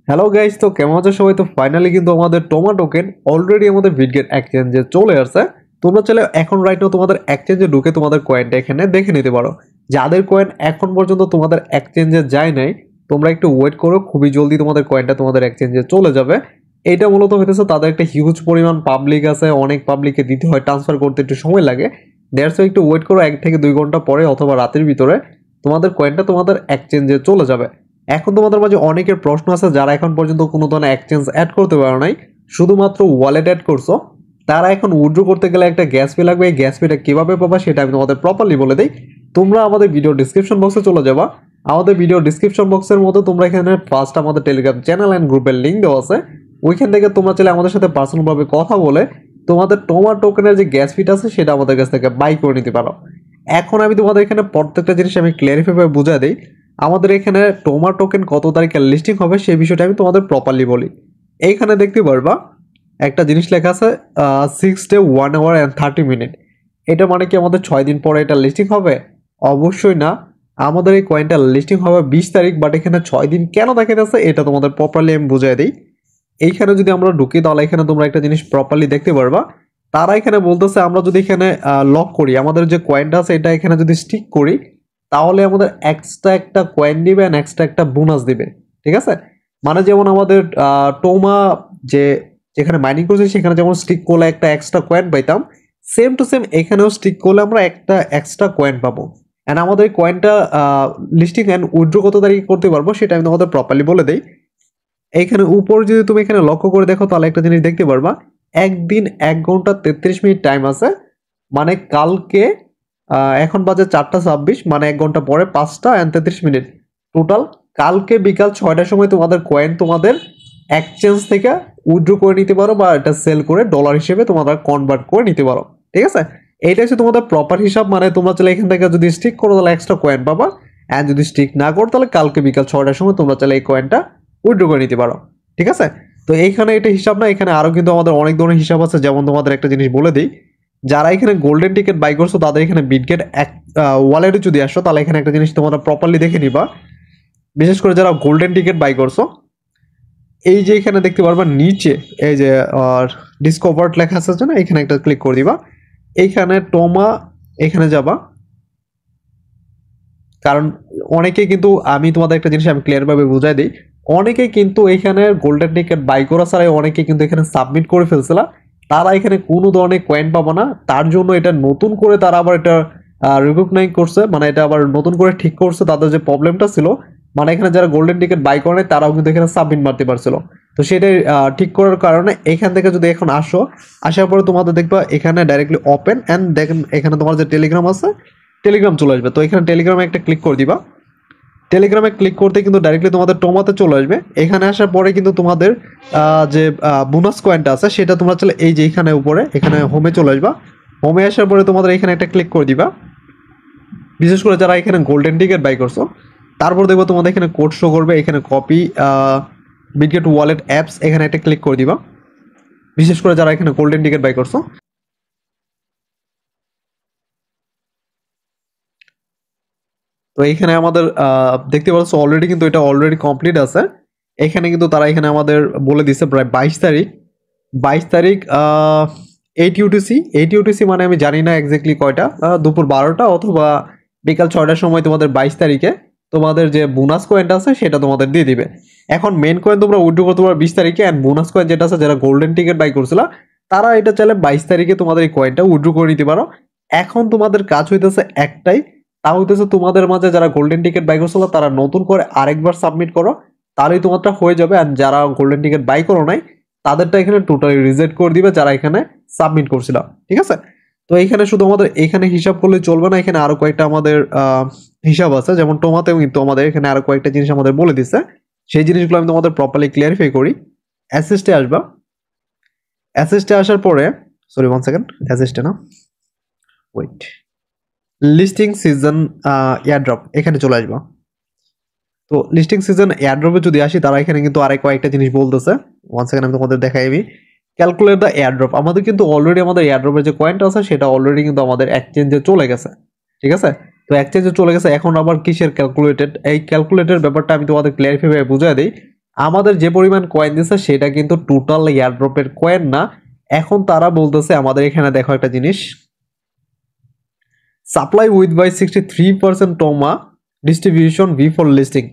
Hello guys, তো কেমন আছো সবাই? তো ফাইনালি কিন্তু আমাদের টোমা টোকেন অলরেডি আমাদের বিটগেট এক্সচেঞ্জে চলে আসছে। তোমরা চাইলে এখন রাইট নাও তোমাদের এক্সচেঞ্জে ঢুকে তোমাদের কয়েনটা এখানে দেখে নিতে পারো। যাদের কয়েন এখন পর্যন্ত তোমাদের এক্সচেঞ্জে যায় নাই, তোমরা একটু ওয়েট করো, খুবই জলদি তোমাদের কয়েনটা তোমাদের এক্সচেঞ্জে চলে যাবে। এটা মূলত হইতেছে তাদের একটা হিউজ পরিমাণ পাবলিক আছে, অনেক পাবলিককে দিতে হয়, ট্রান্সফার করতে একটু সময় লাগে। দ্যাটস ওয়াই একটু ওয়েট করো, 1 থেকে 2 ঘন্টা পরে অথবা রাতের ভিতরে তোমাদের কয়েনটা তোমাদের এক্সচেঞ্জে চলে যাবে। এখন তোমাদের মাঝে অনেকের প্রশ্ন আছে যারা এখন পর্যন্ত কোনো ধরনের এক্সচেঞ্জ অ্যাড করতে পারো নাই, শুধুমাত্র ওয়ালেট অ্যাড করছো, তারা এখন উইথড্র করতে গেলে একটা গ্যাস ফি লাগবে। এই গ্যাস ফিটা কীভাবে পাবা সেটা আমি তোমাদের প্রপারলি বলে দিই। তোমরা আমাদের ভিডিও ডিসক্রিপশন বক্সে চলে যাবা। আমাদের ভিডিও ডিসক্রিপশন বক্সের মতো তোমরা এখানে ফার্স্ট আমাদের টেলিগ্রাম চ্যানেল অ্যান্ড গ্রুপের লিঙ্ক দেওয়া আছে। ওইখান থেকে তোমরা চাইলে আমাদের সাথে পার্সোনালভাবে কথা বলে তোমাদের টোমা টোকেনের যে গ্যাস ফিট আছে সেটা আমাদের কাছ থেকে বাই করে নিতে পারো। এখন আমি তোমাদের এখানে প্রত্যেকটা জিনিস আমি ক্লিয়ারিফাইভাবে বুঝিয়ে দিই। আমাদের এখানে টোমা টোকেন কত তারিখে লিস্টিং হবে সেই বিষয়টা আমি তোমাদের প্রপারলি বলি। এইখানে দেখতে পারবা একটা জিনিস লেখা আছে 6 ডে 1 আওয়ার অ্যান্ড 30 মিনিট। এটা মানে কি আমাদের 6 দিন পরে এটা লিস্টিং হবে? অবশ্যই না। আমাদের এই কয়েনটা লিস্টিং হবে 20 তারিখ, বাট এখানে 6 দিন কেন দেখা যাচ্ছে এটা তোমাদের প্রপারলি আমি বুঝিয়ে দিই। এইখানে যদি আমরা ঢুকি তাহলে এখানে তোমরা একটা জিনিস প্রপারলি দেখতে পারবা। তারা এখানে বলতেছে আমরা যদি এখানে লক করি, আমাদের যে কয়েনটা আছে এটা এখানে যদি স্টিক করি, তাহলে আমাদের এক্সট্রা একটা কয়েন দিবে অ্যান্ড এক্সট্রা একটা বোনাস দিবে। ঠিক আছে, মানে যেমন আমাদের টোমা যে যেখানে মাইনিং করছি সেখানে যেমন স্টিক করলে একটা এক্সট্রা কয়েন পাইতাম, সেম টু সেম এখানেও স্টিক করলে আমরা একটা এক্সট্রা কয়েন পাবো। অ্যান্ড আমাদের এই কয়েনটা লিস্টিং অ্যান্ড উইথড্র কত তারিখে করতে পারবো সেটা আমি তোমাদের প্রপারলি বলে দিই। এইখানে উপরে যদি তুমি এখানে লক্ষ্য করে দেখো তাহলে একটা জিনিস দেখতে পারবা, একদিন 1 ঘন্টা 33 মিনিট টাইম আছে। মানে কালকে এখন বাজে 4টা 26, মানে 1 ঘন্টা পরে 5টা 33 মিনিট টোটাল। কালকে বিকাল 6টার সময় তোমাদের কয়েন তোমাদের এক্সচেঞ্জ থেকে উইথড্র করে নিতে পারো, বা এটা সেল করে ডলার হিসেবে তোমরা কনভার্ট করে নিতে পারো। ঠিক আছে, এইটা হচ্ছে তোমাদের প্রপার হিসাব। মানে তোমরা চাইলে এখান থেকে যদি স্টিক করো তাহলে এক্সট্রা কয়েন পাবা, অ্যান্ড যদি স্টিক না করো তাহলে কালকে বিকাল 6টার সময় তোমরা চাইলে এই কয়েনটা উইথড্র করে নিতে পারো। ঠিক আছে, তো এইখানে এটা হিসাব না, এখানে আরও কিন্তু আমাদের অনেক ধরনের হিসাব আছে। যেমন তোমাদের একটা জিনিস বলে দিই, যারা এখানে গোল্ডেন টিকিট বাই করছো তাদের এখানে বিটগেট এক ওয়ালেটে যদি আসো তাহলে এখানে একটা জিনিস তোমরা প্রপারলি দেখে নিবা। বিশেষ করে যারা গোল্ডেন টিকিট বাই করছো, এই যে এখানে দেখতে পারবা নিচে এই যে ডিসকভার্ড লেখা আছে না, এখানে একটা ক্লিক করে দিবা। এইখানে টোমা এখানে যাবা, কারণ অনেকেই কিন্তু আমি তোমাদের একটা জিনিস আমি ক্লিয়ারভাবে বুঝাই দিই, অনেকেই কিন্তু এখানে গোল্ডেন টিকিট বাই করা ছাড়াই অনেকে কিন্তু এখানে সাবমিট করে ফেলছিল। তারা এখানে কোনো ধরনের কয়েন পাবো না, তার জন্য এটা নতুন করে তারা আবার এটা রিকগনাইজ করছে, মানে এটা আবার নতুন করে ঠিক করছে তাদের যে প্রবলেমটা ছিল। মানে এখানে যারা গোল্ডেন টিকিট বাই করে তারাও কিন্তু এখানে সাবমিট মারতে পারছিল। তো সেটাই ঠিক করার কারণে এখান থেকে যদি এখন আসার পরে তোমাদের দেখবা এখানে ডাইরেক্টলি ওপেন অ্যান্ড দেখেন এখানে তোমার যে টেলিগ্রাম আছে টেলিগ্রাম চলে আসবে। তো এখানে টেলিগ্রামে একটা ক্লিক করে দিবা। টেলিগ্রামে ক্লিক করতে কিন্তু ডাইরেক্টলি তোমাদের টোমাতে চলে আসবে। এখানে আসার পরে কিন্তু তোমাদের যে বোনাস কয়েনটা আছে সেটা তোমরা চলে এই যে এখানে উপরে এখানে হোমে চলে আসবা। হোমে আসার পরে তোমাদের এখানে একটা ক্লিক করে দিবা, বিশেষ করে যারা এখানে গোল্ডেন টিকিট বাই করছো। তারপর দেখবো তোমাদের এখানে কোড শো করবে, এখানে কপি বিটগেট ওয়ালেট অ্যাপস, এখানে একটা ক্লিক করে দিবা, বিশেষ করে যারা এখানে গোল্ডেন টিকিট বাই করছো। তো এইখানে আমাদের দেখতে পাচ্ছ অলরেডি কিন্তু এটা অলরেডি কমপ্লিট আছে। এখানে কিন্তু তারা এখানে আমাদের বলে দিচ্ছে প্রায় 22 তারিখ 22 তারিখ 8 UTC মানে আমি জানি না এক্স্যাক্টলি কয়টা, দুপুর 12টা অথবা বিকাল 6টার সময় তোমাদের 22 তারিখে তোমাদের যে বোনাস কয়েনটা আছে সেটা তোমাদের দিয়ে দিবে। এখন মেন কয়েন তোমরা উইথড্র করতে পারো 20 তারিখে, অ্যান্ড বোনাস কয়েন যেটা আছে যারা গোল্ডেন টিকিট বাই করছিল তারা এটা চাইলে 22 তারিখে তোমাদের এই কয়েনটা উইথড্র করে নিতে পারো। এখন তোমাদের কাজ হইতেছে একটাই, তা হইতেছে তোমাদের মাঝে যারা গোল্ডেন টিকিট বাই করছিল তারা নতুন করে আরেকবার সাবমিট করো, তাহলেই তোমারটা হয়ে যাবে। আর যারা গোল্ডেন টিকিট বাই করো নাই তাদেরটা এখানে টোটালি রিজেক্ট করে দিবে যারা এখানে সাবমিট করছিল। ঠিক আছে, তো এখানে শুধু আমাদের এখানে হিসাব করলে চলবে না, এখানে আরো কয়েকটা আমাদের হিসাব আছে। যেমন টোমাতেও কিন্তু আমাদের এখানে আরো কয়েকটা জিনিস আমাদের বলে দিচ্ছে, সেই জিনিসগুলো আমি তোমাদের প্রপারলি ক্লিয়ারিফাই করি। অ্যাসিস্টে আসবা, অ্যাসিস্টে আসার পরে সরি 1 সেকেন্ড, অ্যাসিস্টে না, ওয়েট, লিস্টিং সিজন এয়ারড্রপ এখানে চলে আসবা। তো লিস্টিং সিজন এয়ারড্রপে যদি আসি তারা এখানে কিন্তু আরেক কয়েকটা জিনিস বলতেছে। 1 সেকেন্ড আমি তোমাদের দেখাই। আমি ক্যালকুলেট দ্য এয়ারড্রপ, আমাদের কিন্তু অলরেডি আমাদের এয়ারড্রপের যে কয়েনটা আছে সেটা অলরেডি কিন্তু আমাদের এক্সচেঞ্জে চলে গেছে। ঠিক আছে, তো এক্সচেঞ্জে চলে গেছে, এখন আবার কিসের ক্যালকুলেটেড, এই ক্যালকুলেটের ব্যাপারটা আমি তোমাদের ক্লিয়ারিফাই বুঝিয়ে দিই। আমাদের যে পরিমাণ কয়েন দিছে সেটা কিন্তু টোটাল এয়ারড্রপের কয়েন না। এখন তারা বলতেছে আমাদের এখানে দেখো একটা জিনিস, সাপ্লাই উইথ বাই 63% টোমা ডিস্ট্রিবিউশন V4 লিস্টিং।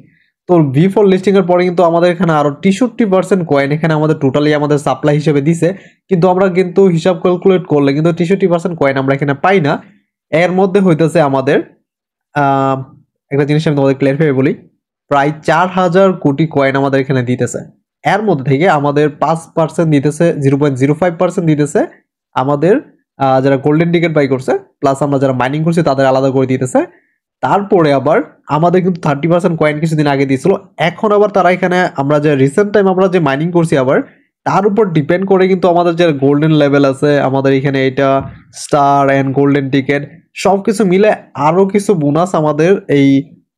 তো V4 লিস্টিং এর পরে কিন্তু আমাদের এখানে আরো 63% কয়েন এখানে আমাদের টোটালি আমাদের সাপ্লাই হিসেবে দিছে, কিন্তু আমরা কিন্তু হিসাব ক্যালকুলেট করলে কিন্তু 63% কয়েন আমরা এখানে পাই না। এর মধ্যে হইতেছে আমাদের একটা জিনিস আমি তোমাদের ক্লিয়ারফাই বলি, প্রায় 4,000 কোটি কয়েন আমাদের এখানে দিতেছে। এর মধ্যে থেকে আমাদের 5% দিতেছে, 0.05% দিতেছে আমাদের যারা গোল্ডেন টিকেট বাই করছে, প্লাস আমরা যারা মাইনিং করছি তাদের আলাদা করে দিতেছে। তারপরে আবার আমাদের কিন্তু 30% কয়েন কিছুদিন আগে দিয়েছিল, এখন আবার তারা এখানে আমরা যে রিসেন্ট টাইম আমরা যে মাইনিং করছি আবার তার উপর ডিপেন্ড করে কিন্তু আমাদের যে গোল্ডেন লেভেল আছে আমাদের এখানে এটা স্টার অ্যান্ড গোল্ডেন টিকেট সব কিছু মিলে আরও কিছু বোনাস আমাদের এই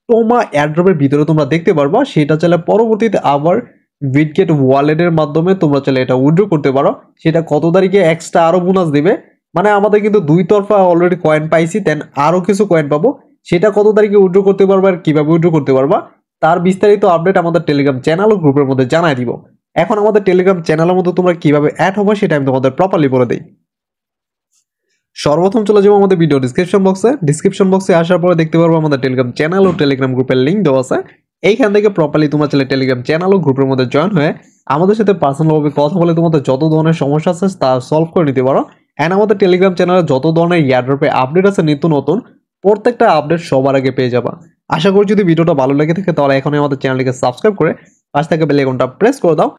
টোমা এয়ারড্রপের ভিতরে তোমরা দেখতে পারবা। সেটা চাইলে পরবর্তীতে আবার বিটগেট ওয়ালেটের মাধ্যমে তোমরা চাইলে এটা উইথড্র করতে পারো। সেটা কত তারিখে এক্সট্রা আরও বোনাস দিবে, মানে আমাদের কিন্তু দুই তরফা অলরেডি কয়েন পাইছি, দেন আরও কিছু কয়েন পাবো। সেটা কত তারিখে উইথড্র করতে পারবা আর কিভাবে উইথড্র করতে পারবা তার বিস্তারিত আপডেট আমাদের টেলিগ্রাম চ্যানেল ও গ্রুপের মধ্যে জানাই দিব। এখন আমাদের টেলিগ্রাম চ্যানেলের মধ্যে তোমরা কিভাবে অ্যাড হবে সেটা আমি তোমাদের প্রপারলি বলে দিই। সর্বপ্রথম চলে যাবো আমাদের ভিডিও ডিসক্রিপশন বক্সে আসার পরে দেখতে পারবো আমাদের টেলিগ্রাম চ্যানেল ও টেলিগ্রাম গ্রুপের লিঙ্ক দেওয়া আছে। এইখান থেকে প্রপারলি তোমরা চলে টেলিগ্রাম চ্যানেল ও গ্রুপের মধ্যে জয়েন হয়ে আমাদের সাথে পার্সোনালভাবে কথা বলে তোমাদের যত ধরনের সমস্যা আছে তা সলভ করে নিতে পারো। অ্যান্ড আমাদের টেলিগ্রাম চ্যানেলে যত ধরনের এয়ারড্রপে আপডেট আছে নিত্য নতুন প্রত্যেকটা আপডেট সবার আগে পেয়ে যাবা। আশা করি যদি ভিডিওটা ভালো লেগে থাকে তাহলে এখনই আমাদের চ্যানেলটিকে সাবস্ক্রাইব করে পাশ থেকে বেল আইকনটা প্রেস করে দাও।